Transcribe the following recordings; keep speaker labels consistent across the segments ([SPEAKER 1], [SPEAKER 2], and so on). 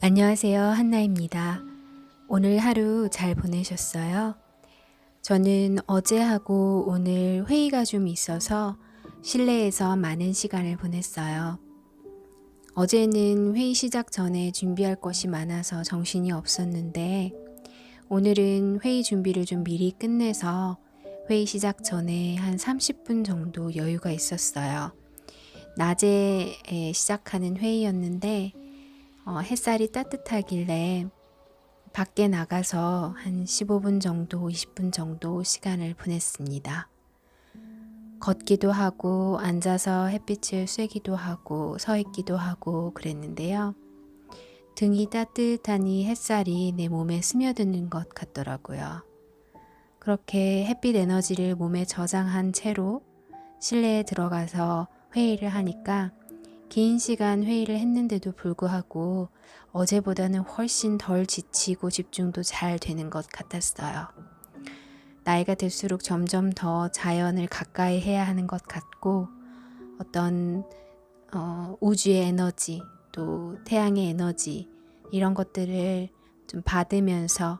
[SPEAKER 1] 안녕하세요. 한나입니다. 오늘 하루 잘 보내셨어요? 저는 어제하고 오늘 회의가 좀 있어서 실내에서 많은 시간을 보냈어요. 어제는 회의 시작 전에 준비할 것이 많아서 정신이 없었는데 오늘은 회의 준비를 좀 미리 끝내서 회의 시작 전에 한 30분 정도 여유가 있었어요. 낮에 시작하는 회의였는데 햇살이 따뜻하길래 밖에 나가서 한 15분 정도, 20분 정도 시간을 보냈습니다. 걷기도 하고 앉아서 햇빛을 쐬기도 하고 서 있기도 하고 그랬는데요. 등이 따뜻하니 햇살이 내 몸에 스며드는 것 같더라고요. 그렇게 햇빛 에너지를 몸에 저장한 채로 실내에 들어가서 회의를 하니까 긴 시간 회의를 했는데도 불구하고 어제보다는 훨씬 덜 지치고 집중도 잘 되는 것 같았어요. 나이가 들수록 점점 더 자연을 가까이 해야 하는 것 같고 어떤 우주의 에너지 또 태양의 에너지 이런 것들을 좀 받으면서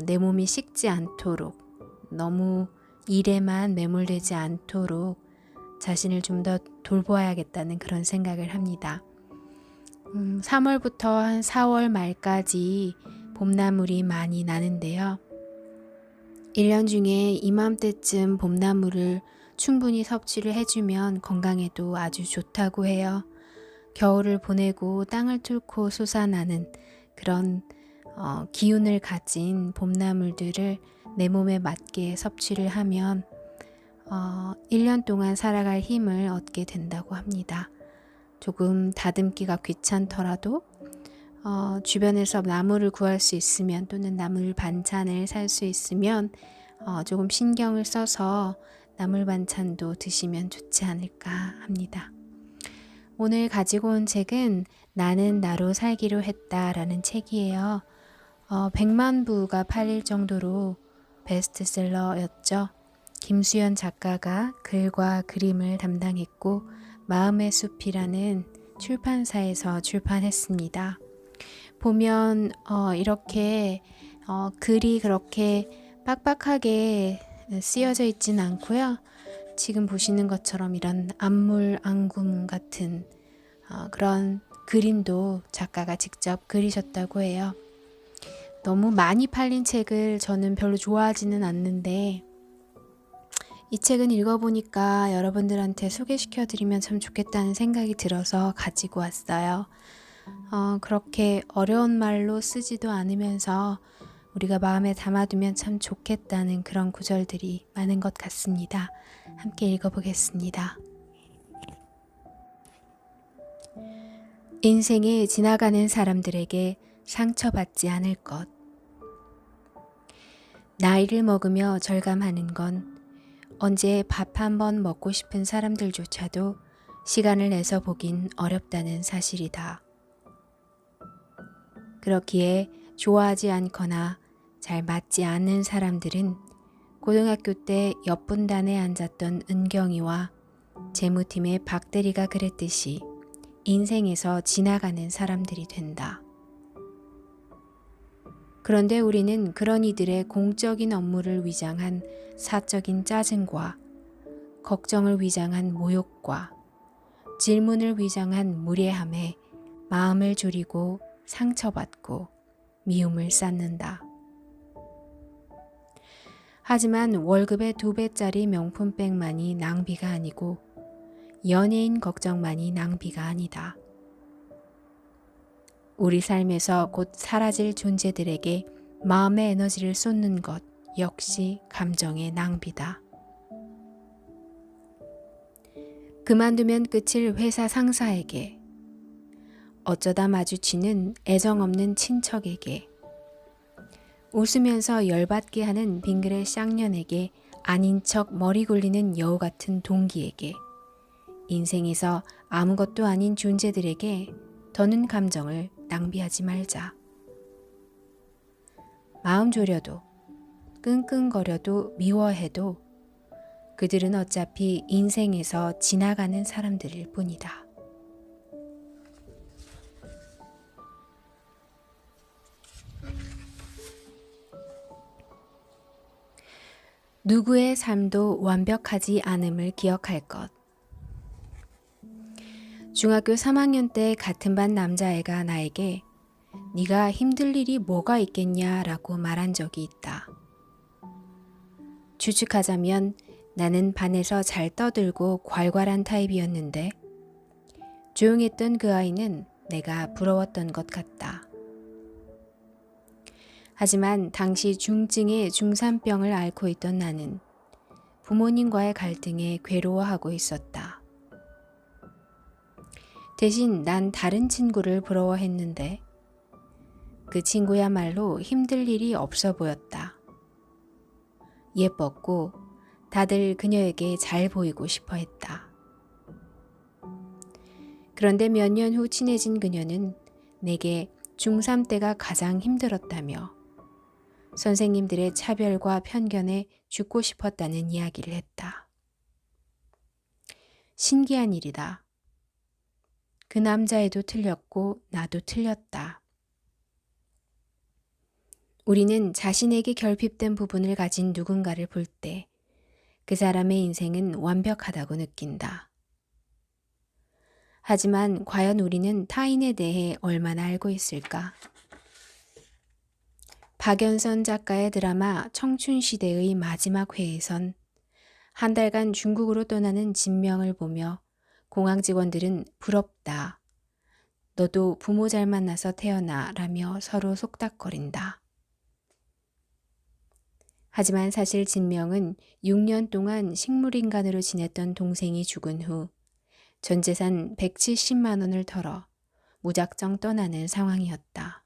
[SPEAKER 1] 내 몸이 식지 않도록 너무 일에만 매몰되지 않도록 자신을 좀 더 돌보아야겠다는 그런 생각을 합니다. 3월부터 한 4월 말까지 봄나물이 많이 나는데요. 1년 중에 이맘때쯤 봄나물을 충분히 섭취를 해주면 건강에도 아주 좋다고 해요. 겨울을 보내고 땅을 뚫고 솟아나는 그런 기운을 가진 봄나물들을 내 몸에 맞게 섭취를 하면 1년 동안 살아갈 힘을 얻게 된다고 합니다. 조금 다듬기가 귀찮더라도 주변에서 나물을 구할 수 있으면 또는 나물 반찬을 살 수 있으면 조금 신경을 써서 나물 반찬도 드시면 좋지 않을까 합니다. 오늘 가지고 온 책은 나는 나로 살기로 했다라는 책이에요. 100만 부가 팔릴 정도로 베스트셀러였죠. 김수연 작가가 글과 그림을 담당했고 마음의 숲이라는 출판사에서 출판했습니다. 보면 이렇게 글이 그렇게 빡빡하게 쓰여져 있진 않고요. 지금 보시는 것처럼 이런 안물, 앙금 같은 그런 그림도 작가가 직접 그리셨다고 해요. 너무 많이 팔린 책을 저는 별로 좋아하지는 않는데 이 책은 읽어보니까 여러분들한테 소개시켜드리면 참 좋겠다는 생각이 들어서 가지고 왔어요. 그렇게 어려운 말로 쓰지도 않으면서 우리가 마음에 담아두면 참 좋겠다는 그런 구절들이 많은 것 같습니다. 함께 읽어보겠습니다. 인생에 지나가는 사람들에게 상처받지 않을 것. 나이를 먹으며 절감하는 건 언제 밥 한 번 먹고 싶은 사람들조차도 시간을 내서 보긴 어렵다는 사실이다. 그렇기에 좋아하지 않거나 잘 맞지 않는 사람들은 고등학교 때 옆 분단에 앉았던 은경이와 재무팀의 박대리가 그랬듯이 인생에서 지나가는 사람들이 된다. 그런데 우리는 그런 이들의 공적인 업무를 위장한 사적인 짜증과 걱정을 위장한 모욕과 질문을 위장한 무례함에 마음을 졸이고 상처받고 미움을 쌓는다. 하지만 월급의 2배짜리 명품백만이 낭비가 아니고 연예인 걱정만이 낭비가 아니다. 우리 삶에서 곧 사라질 존재들에게 마음의 에너지를 쏟는 것 역시 감정의 낭비다. 그만두면 끝일 회사 상사에게, 어쩌다 마주치는 애정 없는 친척에게, 웃으면서 열받게 하는 빙그레 쌍년에게, 아닌 척 머리 굴리는 여우 같은 동기에게, 인생에서 아무것도 아닌 존재들에게 더는 감정을 낭비하지 말자. 마음 졸여도 끙끙거려도 미워해도 그들은 어차피 인생에서 지나가는 사람들일 뿐이다. 누구의 삶도 완벽하지 않음을 기억할 것. 중학교 3학년 때 같은 반 남자애가 나에게 네가 힘들 일이 뭐가 있겠냐라고 말한 적이 있다. 추측하자면 나는 반에서 잘 떠들고 괄괄한 타입이었는데 조용했던 그 아이는 내가 부러웠던 것 같다. 하지만 당시 중증의 중산병을 앓고 있던 나는 부모님과의 갈등에 괴로워하고 있었다. 대신 난 다른 친구를 부러워했는데 그 친구야말로 힘들 일이 없어 보였다. 예뻤고 다들 그녀에게 잘 보이고 싶어 했다. 그런데 몇 년 후 친해진 그녀는 내게 중3 때가 가장 힘들었다며 선생님들의 차별과 편견에 죽고 싶었다는 이야기를 했다. 신기한 일이다. 그 남자애도 틀렸고 나도 틀렸다. 우리는 자신에게 결핍된 부분을 가진 누군가를 볼 때 그 사람의 인생은 완벽하다고 느낀다. 하지만 과연 우리는 타인에 대해 얼마나 알고 있을까? 박연선 작가의 드라마 청춘시대의 마지막 회에선 한 달간 중국으로 떠나는 진명을 보며 공항 직원들은 부럽다. 너도 부모 잘 만나서 태어나 라며 서로 속닥거린다. 하지만 사실 진명은 6년 동안 식물인간으로 지냈던 동생이 죽은 후 전 재산 170만 원을 털어 무작정 떠나는 상황이었다.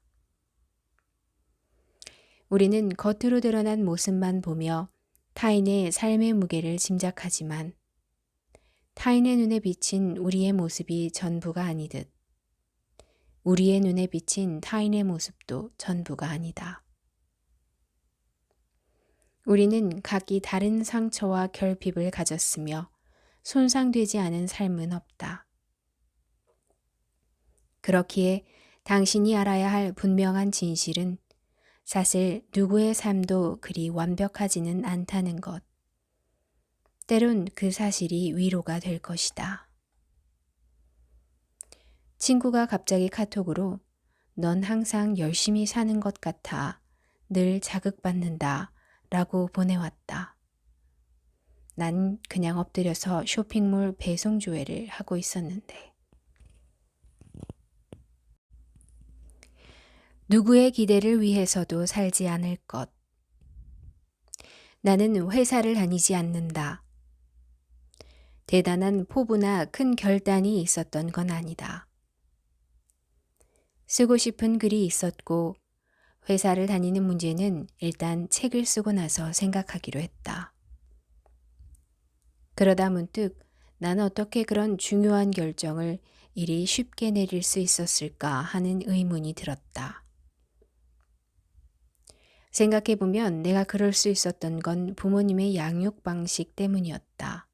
[SPEAKER 1] 우리는 겉으로 드러난 모습만 보며 타인의 삶의 무게를 짐작하지만 타인의 눈에 비친 우리의 모습이 전부가 아니듯 우리의 눈에 비친 타인의 모습도 전부가 아니다. 우리는 각기 다른 상처와 결핍을 가졌으며 손상되지 않은 삶은 없다. 그렇기에 당신이 알아야 할 분명한 진실은 사실 누구의 삶도 그리 완벽하지는 않다는 것. 때론 그 사실이 위로가 될 것이다. 친구가 갑자기 카톡으로 넌 항상 열심히 사는 것 같아 늘 자극받는다 라고 보내왔다. 난 그냥 엎드려서 쇼핑몰 배송 조회를 하고 있었는데. 누구의 기대를 위해서도 살지 않을 것. 나는 회사를 다니지 않는다. 대단한 포부나 큰 결단이 있었던 건 아니다. 쓰고 싶은 글이 있었고 회사를 다니는 문제는 일단 책을 쓰고 나서 생각하기로 했다. 그러다 문득 난 어떻게 그런 중요한 결정을 이리 쉽게 내릴 수 있었을까 하는 의문이 들었다. 생각해보면 내가 그럴 수 있었던 건 부모님의 양육 방식 때문이었다.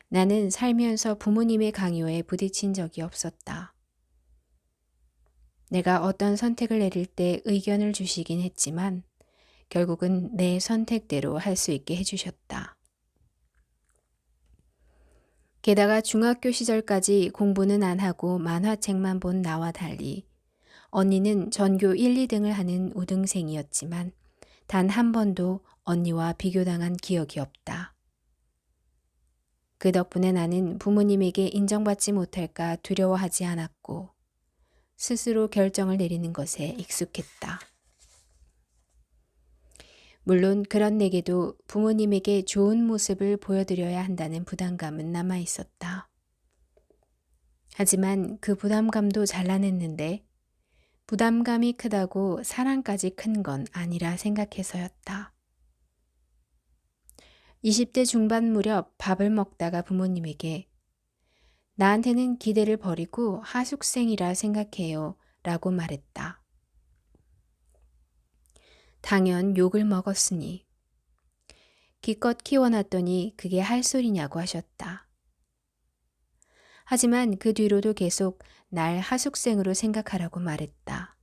[SPEAKER 1] 나는 살면서 부모님의 강요에 부딪힌 적이 없었다. 내가 어떤 선택을 내릴 때 의견을 주시긴 했지만 결국은 내 선택대로 할 수 있게 해주셨다. 게다가 중학교 시절까지 공부는 안 하고 만화책만 본 나와 달리 언니는 전교 1, 2등을 하는 우등생이었지만 단 한 번도 언니와 비교당한 기억이 없다. 그 덕분에 나는 부모님에게 인정받지 못할까 두려워하지 않았고 스스로 결정을 내리는 것에 익숙했다. 물론 그런 내게도 부모님에게 좋은 모습을 보여드려야 한다는 부담감은 남아 있었다. 하지만 그 부담감도 잘라냈는데 부담감이 크다고 사랑까지 큰 건 아니라 생각해서였다. 20대 중반 무렵 밥을 먹다가 부모님에게 나한테는 기대를 버리고 하숙생이라 생각해요 라고 말했다. 당연 욕을 먹었으니 기껏 키워놨더니 그게 할 소리냐고 하셨다. 하지만 그 뒤로도 계속 날 하숙생으로 생각하라고 말했다.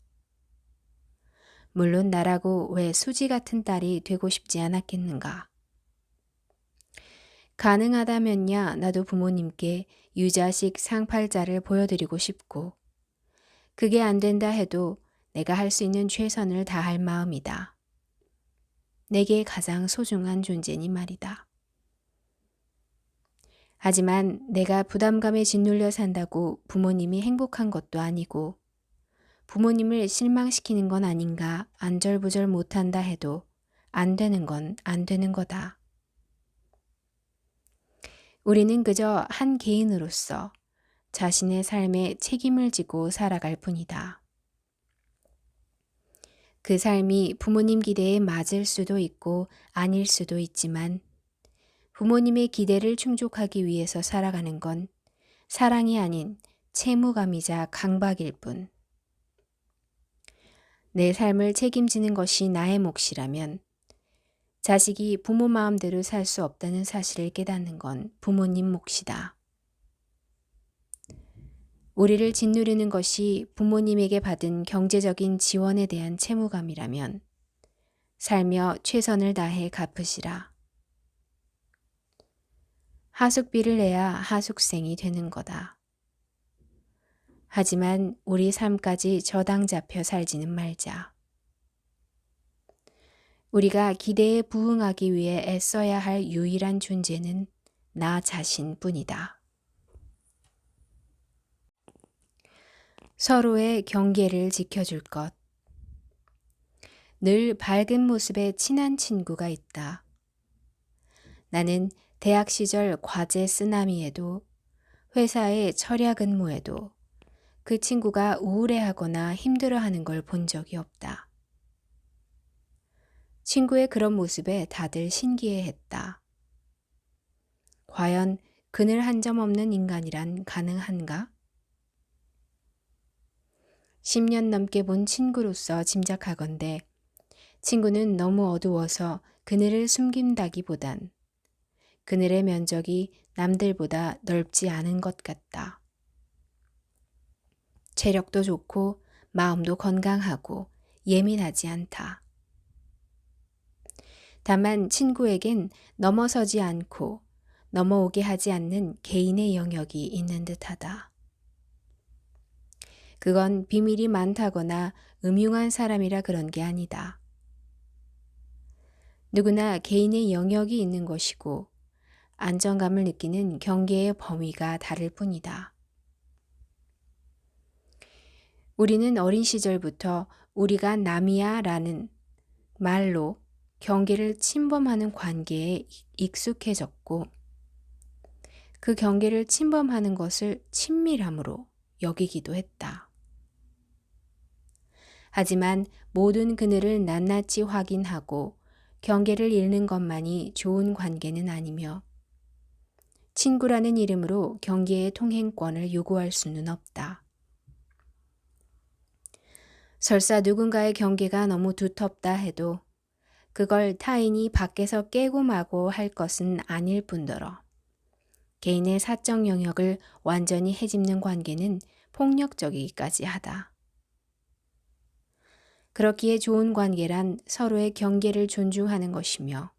[SPEAKER 1] 물론 나라고 왜 수지 같은 딸이 되고 싶지 않았겠는가. 가능하다면야 나도 부모님께 유자식 상팔자를 보여드리고 싶고, 그게 안 된다 해도 내가 할 수 있는 최선을 다할 마음이다. 내게 가장 소중한 존재니 말이다. 하지만 내가 부담감에 짓눌려 산다고 부모님이 행복한 것도 아니고, 부모님을 실망시키는 건 아닌가 안절부절 못한다 해도 안 되는 건 안 되는 거다. 우리는 그저 한 개인으로서 자신의 삶에 책임을 지고 살아갈 뿐이다. 그 삶이 부모님 기대에 맞을 수도 있고 아닐 수도 있지만 부모님의 기대를 충족하기 위해서 살아가는 건 사랑이 아닌 채무감이자 강박일 뿐. 내 삶을 책임지는 것이 나의 몫이라면 자식이 부모 마음대로 살 수 없다는 사실을 깨닫는 건 부모님 몫이다. 우리를 짓누르는 것이 부모님에게 받은 경제적인 지원에 대한 채무감이라면 살며 최선을 다해 갚으시라. 하숙비를 내야 하숙생이 되는 거다. 하지만 우리 삶까지 저당 잡혀 살지는 말자. 우리가 기대에 부응하기 위해 애써야 할 유일한 존재는 나 자신뿐이다. 서로의 경계를 지켜줄 것. 늘 밝은 모습의 친한 친구가 있다. 나는 대학 시절 과제 쓰나미에도 회사의 철야 근무에도 그 친구가 우울해하거나 힘들어하는 걸 본 적이 없다. 친구의 그런 모습에 다들 신기해했다. 과연 그늘 한 점 없는 인간이란 가능한가? 10년 넘게 본 친구로서 짐작하건대 친구는 너무 어두워서 그늘을 숨긴다기보단 그늘의 면적이 남들보다 넓지 않은 것 같다. 체력도 좋고 마음도 건강하고 예민하지 않다. 다만 친구에겐 넘어서지 않고 넘어오게 하지 않는 개인의 영역이 있는 듯하다. 그건 비밀이 많다거나 음흉한 사람이라 그런 게 아니다. 누구나 개인의 영역이 있는 것이고 안정감을 느끼는 경계의 범위가 다를 뿐이다. 우리는 어린 시절부터 우리가 남이야 라는 말로 경계를 침범하는 관계에 익숙해졌고 그 경계를 침범하는 것을 친밀함으로 여기기도 했다. 하지만 모든 그늘을 낱낱이 확인하고 경계를 잃는 것만이 좋은 관계는 아니며 친구라는 이름으로 경계의 통행권을 요구할 수는 없다. 설사 누군가의 경계가 너무 두텁다 해도 그걸 타인이 밖에서 깨고 마고 할 것은 아닐 뿐더러 개인의 사적 영역을 완전히 헤집는 관계는 폭력적이기까지 하다. 그렇기에 좋은 관계란 서로의 경계를 존중하는 것이며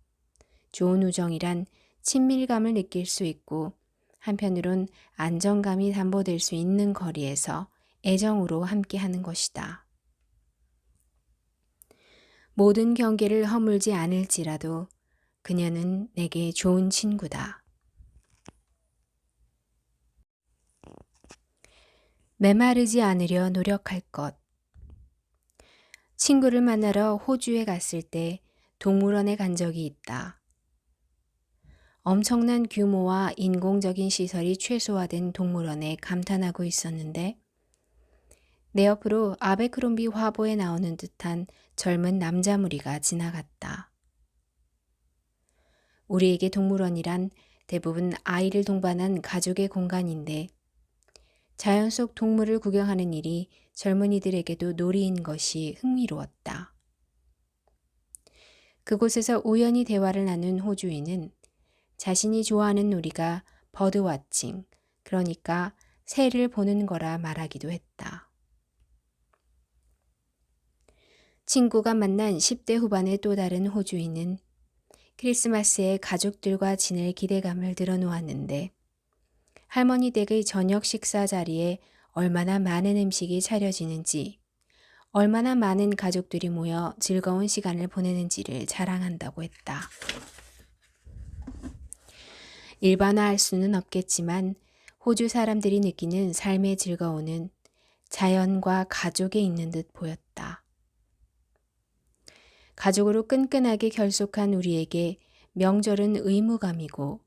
[SPEAKER 1] 좋은 우정이란 친밀감을 느낄 수 있고 한편으론 안정감이 담보될 수 있는 거리에서 애정으로 함께하는 것이다. 모든 경계를 허물지 않을지라도 그녀는 내게 좋은 친구다. 메마르지 않으려 노력할 것. 친구를 만나러 호주에 갔을 때 동물원에 간 적이 있다. 엄청난 규모와 인공적인 시설이 최소화된 동물원에 감탄하고 있었는데 내 옆으로 아베크롬비 화보에 나오는 듯한 젊은 남자 무리가 지나갔다. 우리에게 동물원이란 대부분 아이를 동반한 가족의 공간인데 자연 속 동물을 구경하는 일이 젊은이들에게도 놀이인 것이 흥미로웠다. 그곳에서 우연히 대화를 나눈 호주인은 자신이 좋아하는 놀이가 버드와칭, 그러니까 새를 보는 거라 말하기도 했다. 친구가 만난 10대 후반의 또 다른 호주인은 크리스마스에 가족들과 지낼 기대감을 드러놓았는데 할머니 댁의 저녁 식사 자리에 얼마나 많은 음식이 차려지는지, 얼마나 많은 가족들이 모여 즐거운 시간을 보내는지를 자랑한다고 했다. 일반화할 수는 없겠지만 호주 사람들이 느끼는 삶의 즐거움은 자연과 가족에 있는 듯 보였다. 가족으로 끈끈하게 결속한 우리에게 명절은 의무감이고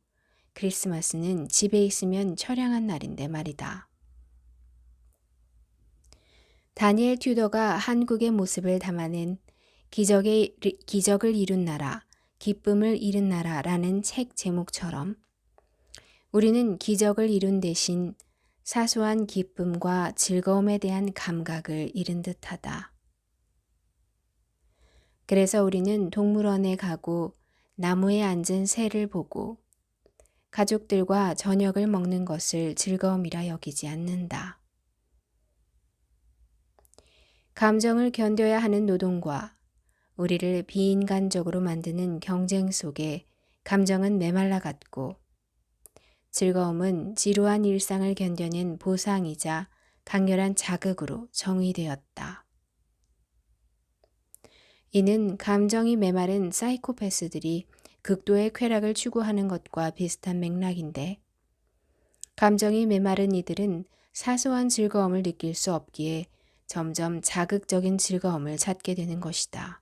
[SPEAKER 1] 크리스마스는 집에 있으면 처량한 날인데 말이다. 다니엘 튜더가 한국의 모습을 담아낸 기적을 이룬 나라, 기쁨을 잃은 나라라는 책 제목처럼 우리는 기적을 이룬 대신 사소한 기쁨과 즐거움에 대한 감각을 잃은 듯하다. 그래서 우리는 동물원에 가고 나무에 앉은 새를 보고 가족들과 저녁을 먹는 것을 즐거움이라 여기지 않는다. 감정을 견뎌야 하는 노동과 우리를 비인간적으로 만드는 경쟁 속에 감정은 메말라갔고 즐거움은 지루한 일상을 견뎌낸 보상이자 강렬한 자극으로 정의되었다. 이는 감정이 메마른 사이코패스들이 극도의 쾌락을 추구하는 것과 비슷한 맥락인데 감정이 메마른 이들은 사소한 즐거움을 느낄 수 없기에 점점 자극적인 즐거움을 찾게 되는 것이다.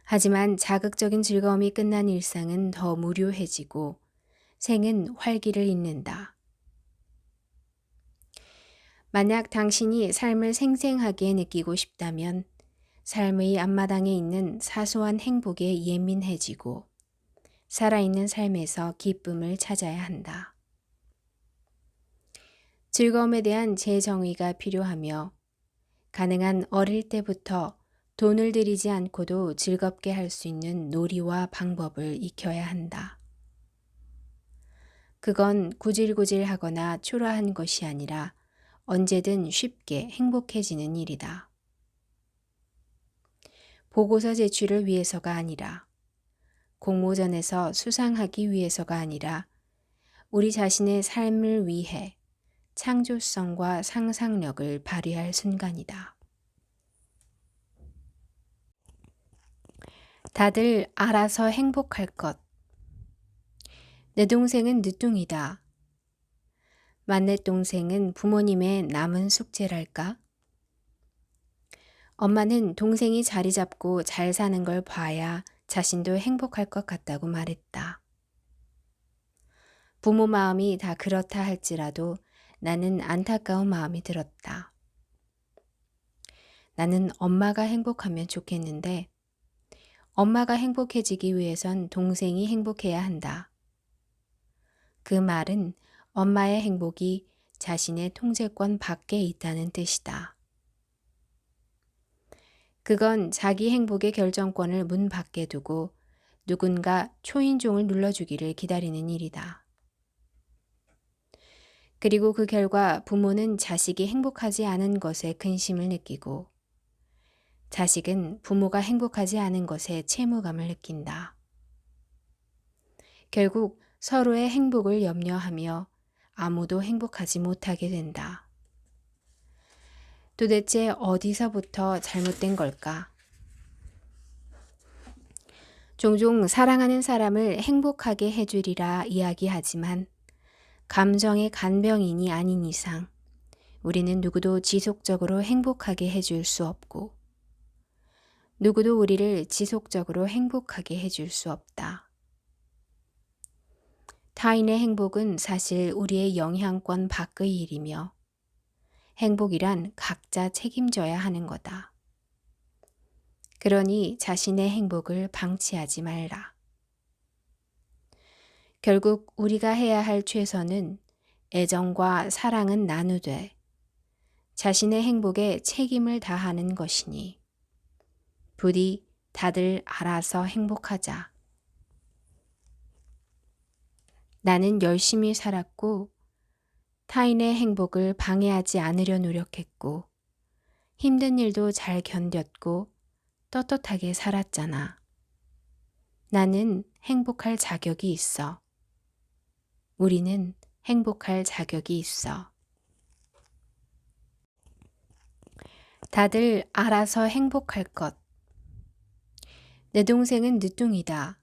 [SPEAKER 1] 하지만 자극적인 즐거움이 끝난 일상은 더 무료해지고 생은 활기를 잇는다. 만약 당신이 삶을 생생하게 느끼고 싶다면 삶의 앞마당에 있는 사소한 행복에 예민해지고 살아있는 삶에서 기쁨을 찾아야 한다. 즐거움에 대한 재정의가 필요하며 가능한 어릴 때부터 돈을 들이지 않고도 즐겁게 할 수 있는 놀이와 방법을 익혀야 한다. 그건 구질구질하거나 초라한 것이 아니라 언제든 쉽게 행복해지는 일이다. 보고서 제출을 위해서가 아니라 공모전에서 수상하기 위해서가 아니라 우리 자신의 삶을 위해 창조성과 상상력을 발휘할 순간이다. 다들 알아서 행복할 것. 내 동생은 늦둥이다. 맏내 동생은 부모님의 남은 숙제랄까? 엄마는 동생이 자리 잡고 잘 사는 걸 봐야 자신도 행복할 것 같다고 말했다. 부모 마음이 다 그렇다 할지라도 나는 안타까운 마음이 들었다. 나는 엄마가 행복하면 좋겠는데 엄마가 행복해지기 위해선 동생이 행복해야 한다. 그 말은 엄마의 행복이 자신의 통제권 밖에 있다는 뜻이다. 그건 자기 행복의 결정권을 문 밖에 두고 누군가 초인종을 눌러주기를 기다리는 일이다. 그리고 그 결과 부모는 자식이 행복하지 않은 것에 근심을 느끼고 자식은 부모가 행복하지 않은 것에 채무감을 느낀다. 결국 서로의 행복을 염려하며 아무도 행복하지 못하게 된다. 도대체 어디서부터 잘못된 걸까? 종종 사랑하는 사람을 행복하게 해주리라 이야기하지만 감정의 간병인이 아닌 이상 우리는 누구도 지속적으로 행복하게 해줄 수 없고 누구도 우리를 지속적으로 행복하게 해줄 수 없다. 타인의 행복은 사실 우리의 영향권 밖의 일이며 행복이란 각자 책임져야 하는 거다. 그러니 자신의 행복을 방치하지 말라. 결국 우리가 해야 할 최선은 애정과 사랑은 나누되 자신의 행복에 책임을 다하는 것이니 부디 다들 알아서 행복하자. 나는 열심히 살았고 타인의 행복을 방해하지 않으려 노력했고 힘든 일도 잘 견뎠고 떳떳하게 살았잖아. 나는 행복할 자격이 있어. 우리는 행복할 자격이 있어. 다들 알아서 행복할 것. 내 동생은 늦둥이다.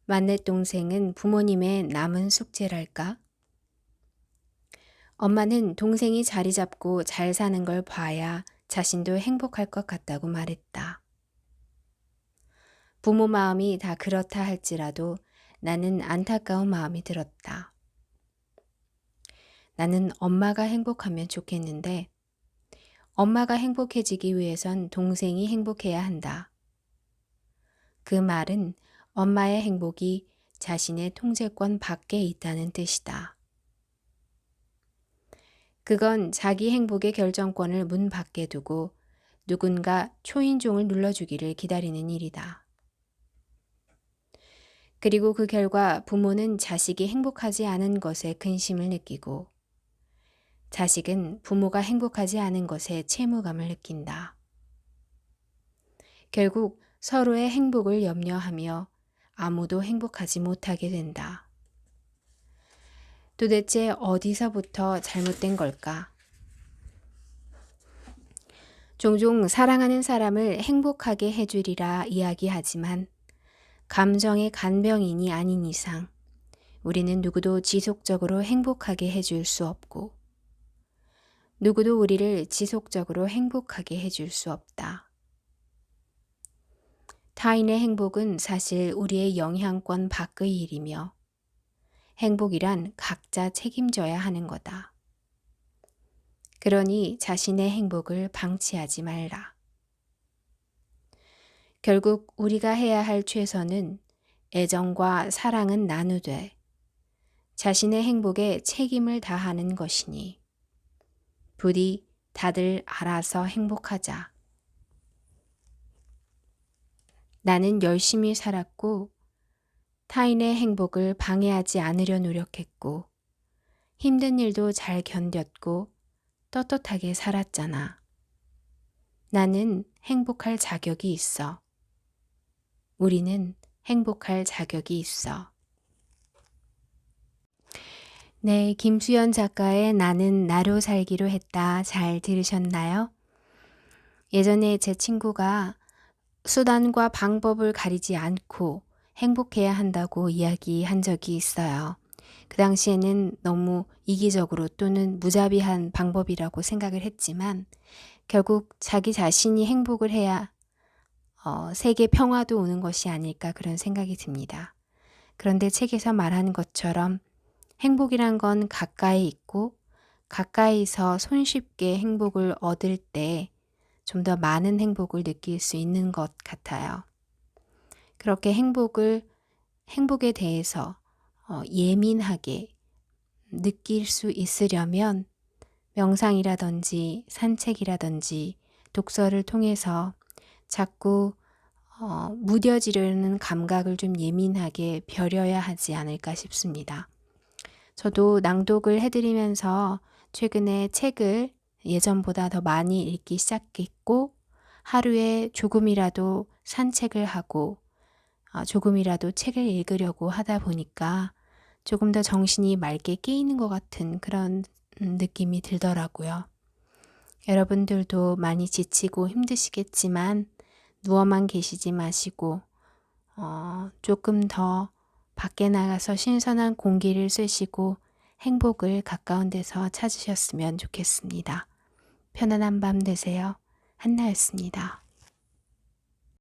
[SPEAKER 1] 맏내 동생은 부모님의 남은 숙제랄까? 엄마는 동생이 자리 잡고 잘 사는 걸 봐야 자신도 행복할 것 같다고 말했다. 부모 마음이 다 그렇다 할지라도 나는 안타까운 마음이 들었다. 나는 엄마가 행복하면 좋겠는데 엄마가 행복해지기 위해선 동생이 행복해야 한다. 그 말은 엄마의 행복이 자신의 통제권 밖에 있다는 뜻이다. 그건 자기 행복의 결정권을 문 밖에 두고 누군가 초인종을 눌러주기를 기다리는 일이다. 그리고 그 결과 부모는 자식이 행복하지 않은 것에 근심을 느끼고 자식은 부모가 행복하지 않은 것에 채무감을 느낀다. 결국 서로의 행복을 염려하며 아무도 행복하지 못하게 된다. 도대체 어디서부터 잘못된 걸까? 종종 사랑하는 사람을 행복하게 해주리라 이야기하지만 감정의 간병인이 아닌 이상 우리는 누구도 지속적으로 행복하게 해줄 수 없고 누구도 우리를 지속적으로 행복하게 해줄 수 없다. 타인의 행복은 사실 우리의 영향권 밖의 일이며 행복이란 각자 책임져야 하는 거다. 그러니 자신의 행복을 방치하지 말라. 결국 우리가 해야 할 최선은 애정과 사랑은 나누되 자신의 행복에 책임을 다하는 것이니 부디 다들 알아서 행복하자. 나는 열심히 살았고 타인의 행복을 방해하지 않으려 노력했고 힘든 일도 잘 견뎠고 떳떳하게 살았잖아. 나는 행복할 자격이 있어. 우리는 행복할 자격이 있어. 네, 김수연 작가의 나는 나로 살기로 했다. 잘 들으셨나요? 예전에 제 친구가 수단과 방법을 가리지 않고 행복해야 한다고 이야기한 적이 있어요. 그 당시에는 너무 이기적으로 또는 무자비한 방법이라고 생각을 했지만 결국 자기 자신이 행복을 해야 세계 평화도 오는 것이 아닐까 그런 생각이 듭니다. 그런데 책에서 말하는 것처럼 행복이란 건 가까이 있고 가까이서 손쉽게 행복을 얻을 때 좀 더 많은 행복을 느낄 수 있는 것 같아요. 그렇게 행복에 대해서 예민하게 느낄 수 있으려면 명상이라든지 산책이라든지 독서를 통해서 자꾸 무뎌지려는 감각을 좀 예민하게 벼려야 하지 않을까 싶습니다. 저도 낭독을 해드리면서 최근에 책을 예전보다 더 많이 읽기 시작했고 하루에 조금이라도 산책을 하고 조금이라도 책을 읽으려고 하다 보니까 조금 더 정신이 맑게 깨이는 것 같은 그런 느낌이 들더라고요. 여러분들도 많이 지치고 힘드시겠지만 누워만 계시지 마시고 조금 더 밖에 나가서 신선한 공기를 쐬시고 행복을 가까운 데서 찾으셨으면 좋겠습니다. 편안한 밤 되세요. 한나였습니다.